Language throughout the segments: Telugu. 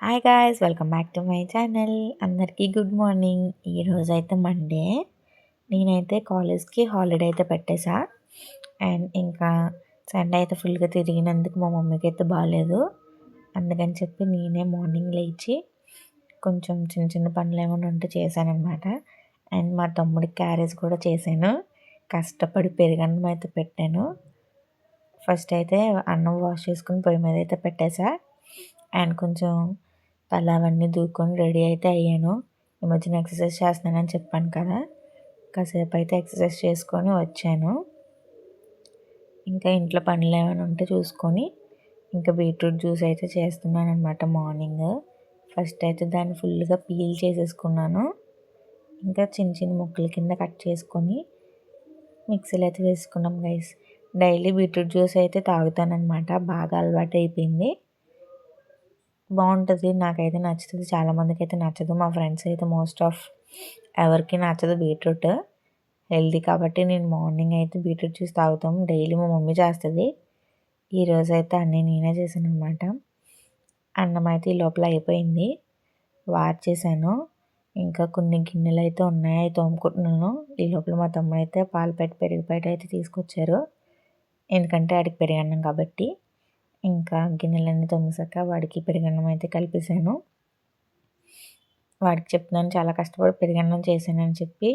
Hi guys, welcome back to my channel. అందరికీ గుడ్ మార్నింగ్. ఈరోజైతే మండే. నేనైతే కాలేజ్కి హాలిడే అయితే పెట్టేశా. అండ్ ఇంకా సండే అయితే ఫుల్గా తిరిగినందుకు మా మమ్మీకి అయితే బాగాలేదు. అందుకని చెప్పి నేనే మార్నింగ్ లేచి కొంచెం చిన్న చిన్న పనులు ఏమైనా ఉంటే చేశానమాట. అండ్ మా తమ్ముడికి క్యారేజ్ కూడా చేశాను. కష్టపడి పెరుగన్నం అయితే పెట్టాను. ఫస్ట్ అయితే అన్నం వాష్ చేసుకుని పొయ్యి మీద అయితే పెట్టేశా. అండ్ కొంచెం తల అవన్నీ దూకొని రెడీ అయితే అయ్యాను. ఈ మధ్యన ఎక్సర్సైజ్ చేస్తున్నానని చెప్పాను కదా, కాసేపు అయితే ఎక్సర్సైజ్ చేసుకొని వచ్చాను. ఇంకా ఇంట్లో పనులు ఏమైనా ఉంటే చూసుకొని ఇంకా బీట్రూట్ జ్యూస్ అయితే చేస్తున్నాను అనమాట మార్నింగ్. ఫస్ట్ అయితే దాన్ని ఫుల్గా పీల్ చేసేసుకున్నాను. ఇంకా చిన్న చిన్న ముక్కల కింద కట్ చేసుకొని మిక్సీలో అయితే వేసుకున్నాం గైస్. డైలీ బీట్రూట్ జ్యూస్ అయితే తాగుతానమాట, బాగా అలవాటు అయిపోయింది. బాగుంటుంది, నాకైతే నచ్చుతుంది. చాలామందికి అయితే నచ్చదు. మా ఫ్రెండ్స్ అయితే మోస్ట్ ఆఫ్ ఎవరికి నచ్చదు బీట్రూట్. హెల్దీ కాబట్టి నేను మార్నింగ్ అయితే బీట్రూట్ జ్యూస్ తాగుతాము. డైలీ మా మమ్మీ చేస్తుంది. ఈరోజు అయితే అన్నీ నేనే చేశాను అనమాట. అన్నం అయితే ఈ లోపల అయిపోయింది, వార్చేసాను. ఇంకా కొన్ని గిన్నెలు అయితే ఉన్నాయి, అవి తోముకుంటున్నాను. ఈ లోపల మా తమ్ముడు అయితే పాలు పెట్టి పెరుగు ప్యాకెట్ అయితే తీసుకొచ్చారు. ఎందుకంటే ఆడికి పెరుగన్నం కాబట్టి. ఇంకా గిన్నెలన్నీ తోమేసాక వాడికి పెరుగన్నం అయితే కలిపేసాను. వాడికి చెప్తున్నాను చాలా కష్టపడి పెరుగన్నం చేశానని చెప్పి.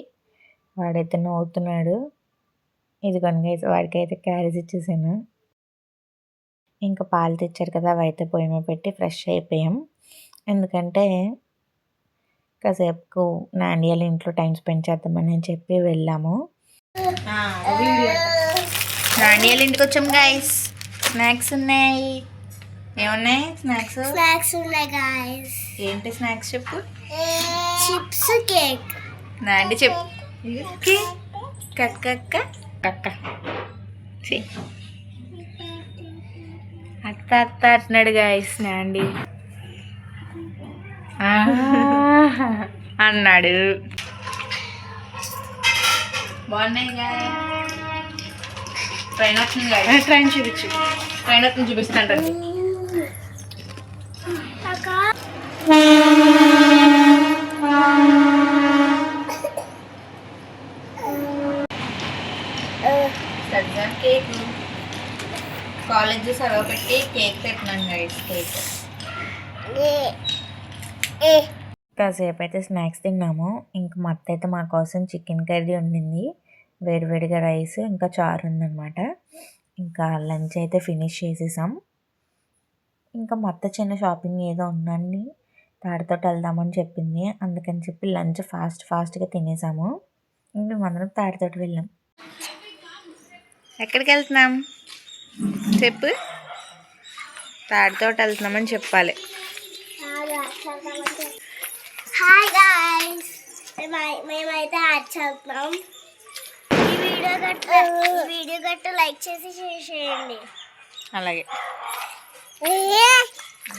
వాడైతే నవ్వుతున్నాడు. ఇదిగోండి వాడికి అయితే క్యారేజ్ ఇచ్చేసాను. ఇంకా పాలు తెచ్చారు కదా, అవి అయితే పొయ్యి మీద పెట్టి ఫ్రెష్ అయిపోయాం. ఎందుకంటే కాసేపు నాండి వాళ్ళ ఇంట్లో టైం స్పెండ్ చేద్దామని చెప్పి వెళ్ళాము. నాండి వాళ్ళ ఇంటికి వచ్చాం గైస్. స్నాక్స్ ఉన్నాయి. ఏమున్నాయి స్నాక్స్ ఉన్నాయి గాయ్స్. ఏంటి స్నాక్స్ చెప్పు. Chips, cake. నాండి చెప్పు. కక్క కక్క కక్క అత్త అత్త అంటున్నాడు గాయస్ నాండి అన్నాడు. బాగున్నాయి గాయ. ట్రైన్ వస్తుంది గాయ. ట్రైన్ చూపించు. ట్రైన్ వస్తుంది చూపిస్తాను. కేక్ కాలేజ్ సర్వ పెట్టి కేక్ పెట్టినాను గైస్. కేక్ కాసేపు అయితే స్నాక్స్ తిన్నాము. ఇంకా మా అత్త అయితే మా కోసం చికెన్ కర్రీ వండింది. వేడివేడిగా రైస్ ఇంకా చారు ఉందన్నమాట. ఇంకా లంచ్ అయితే ఫినిష్ చేసేసాం. ఇంకా మా అత్త చిన్న షాపింగ్ ఏదో ఉందండి, తాడితో వెళ్దామని చెప్పింది. అందుకని చెప్పి లంచ్ ఫాస్ట్గా తినేసాము. మేము అందరం తాడితోటి వెళ్ళాం. ఎక్కడికి వెళ్తున్నాం చెప్పు. తాడితోటి వెళ్తున్నామని చెప్పాలి. హాయ్ గాయ్స్, మేమైతే యాడ్ చేస్తున్నాం. ఈ వీడియో గట్టు లైక్ చేసి షేర్ చేయండి. అలాగే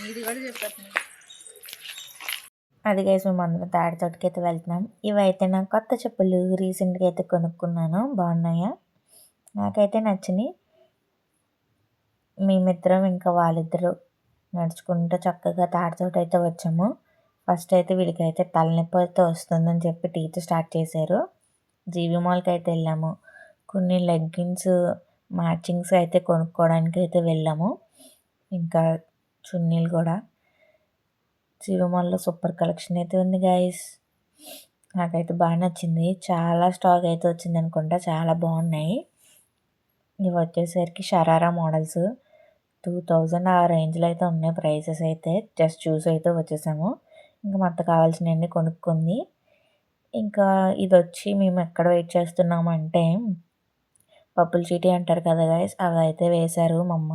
ఇది కూడా చెప్పండి. అది గైస్, మేము అందరం తాడితోటికి అయితే వెళ్తున్నాం. ఇవైతే నాకు కొత్త చెప్పులు రీసెంట్గా అయితే కొనుక్కున్నాను. బాగున్నాయా? నాకైతే నచ్చినాయి. మేమిద్దరం ఇంకా వాళ్ళిద్దరు నడుచుకుంటూ చక్కగా తాడితోటి అయితే వచ్చాము. ఫస్ట్ అయితే వీళ్ళకైతే తలనొప్పి అయితే వస్తుందని చెప్పి టీచర్ స్టార్ట్ చేశారు. జీవి మాల్కి అయితే వెళ్ళాము. కొన్ని లెగ్గిన్స్ మ్యాచింగ్స్ అయితే కొనుక్కోవడానికి అయితే వెళ్ళాము. ఇంకా చున్నీలు కూడా. జీవి మాల్లో సూపర్ కలెక్షన్ అయితే ఉంది గాయస్. నాకైతే బాగా నచ్చింది. చాలా స్టాక్ అయితే వచ్చింది అనుకుంటా. చాలా బాగున్నాయి. ఇవి వచ్చేసరికి షరారా మోడల్స్ 2000 ఆ రేంజ్లో అయితే ఉన్నాయి ప్రైసెస్ అయితే. జస్ట్ చూసి అయితే వచ్చేసాము. ఇంకా మొత్తం కావాల్సినవన్నీ కొనుక్కుంది. ఇంకా ఇది వచ్చి మేము ఎక్కడ వెయిట్ చేస్తున్నామంటే పప్పుల చీటీ అంటారు కదా గైస్, అవి అయితే వేశారు మా అమ్మ.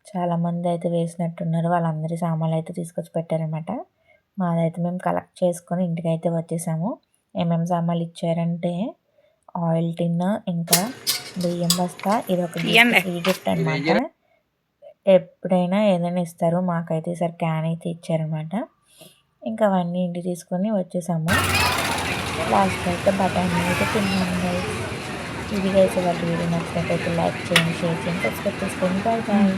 చాలామంది అయితే వేసినట్టున్నారు. వాళ్ళందరి సామాన్లు అయితే తీసుకొచ్చి పెట్టారనమాట. మాదైతే మేము కలెక్ట్ చేసుకొని ఇంటికి అయితే వచ్చేసాము. ఏమేమి సామాన్లు ఇచ్చారంటే ఆయిల్ టిన్, ఇంకా బియ్యం బస్తా. ఇది ఒక ఫ్రీ గిఫ్ట్ అనమాట. ఎప్పుడైనా ఏదైనా ఇస్తారు, మాకైతే ఈసారి క్యాన్ అయితే ఇచ్చారనమాట. ఇంకా అవన్నీ ఇంటికి తీసుకొని వచ్చేసాము. లాస్ట్ అయితే బఠానీ అయితే తిన్నాము. ఇది గైస్ వాళ్ళ వీడియో నచ్చినట్లయితే లైక్ చేయండి, షేర్ చేయండి, సబ్స్క్రైబ్ చేసుకోండి. Bye bye.